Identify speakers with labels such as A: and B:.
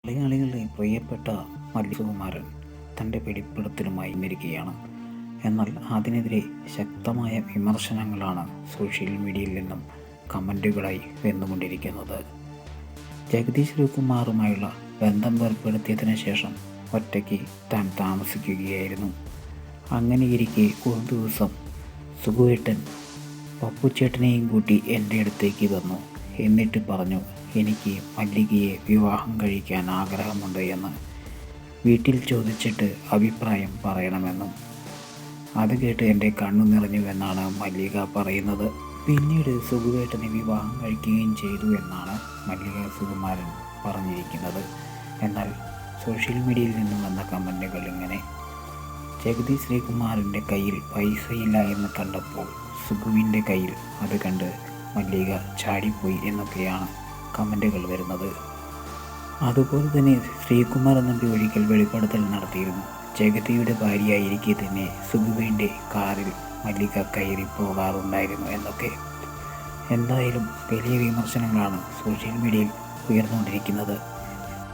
A: മലയാളികളുടെ പ്രിയപ്പെട്ട സുകുമാരൻ തൻ്റെ വെളിപ്പെടുത്തലുമായി വന്നിരിക്കുകയാണ്. എന്നാൽ അതിനെതിരെ ശക്തമായ വിമർശനങ്ങളാണ് സോഷ്യൽ മീഡിയയിൽ നിന്നും കമൻറ്റുകളായി വന്നുകൊണ്ടിരിക്കുന്നത്. ജഗദീഷ് ശ്രീകുമാറുമായുള്ള ബന്ധം ഏർപ്പെടുത്തിയതിനു ശേഷം ഒറ്റയ്ക്ക് താൻ താമസിക്കുകയായിരുന്നു. അങ്ങനെയിരിക്കെ ഒരു ദിവസം സുകുവേട്ടൻ പപ്പുച്ചേട്ടനെയും കൂട്ടി എൻ്റെ അടുത്തേക്ക് വന്നു. എന്നിട്ട് പറഞ്ഞു, എനിക്ക് മല്ലികയെ വിവാഹം കഴിക്കാൻ ആഗ്രഹമുണ്ട് എന്ന്. വീട്ടിൽ ചോദിച്ചിട്ട് അഭിപ്രായം പറയണമെന്നും. അത് കേട്ട് എൻ്റെ കണ്ണു നിറഞ്ഞുവെന്നാണ് മല്ലിക പറയുന്നത്. പിന്നീട് സുകുവേട്ടനെ വിവാഹം കഴിക്കുകയും ചെയ്തു എന്നാണ് മല്ലിക സുകുമാരൻ പറഞ്ഞിരിക്കുന്നത്. എന്നാൽ സോഷ്യൽ മീഡിയയിൽ നിന്നും വന്ന കമൻറ്റുകൾ ഇങ്ങനെ: ജഗദീഷ് ശ്രീകുമാറിൻ്റെ കയ്യിൽ പൈസയില്ല എന്ന് കണ്ടപ്പോൾ സുഗുവിൻ്റെ കയ്യിൽ അത് കണ്ട് മല്ലിക ചാടിപ്പോയി എന്നൊക്കെയാണ് കമൻറ്റുകൾ വരുന്നത്. അതുപോലെ തന്നെ ശ്രീകുമാർ നമ്പി ഒരിക്കൽ വെളിപ്പെടുത്തൽ നടത്തിയിരുന്നു. ജഗതിയുടെ ഭാര്യയായിരിക്കെ തന്നെ സുഗുവിൻ്റെ കാറിൽ മല്ലിക കയറി പോകാറുണ്ടായിരുന്നു എന്നൊക്കെ. എന്തായാലും വലിയ വിമർശനങ്ങളാണ് സോഷ്യൽ മീഡിയയിൽ ഉയർന്നുകൊണ്ടിരിക്കുന്നത്.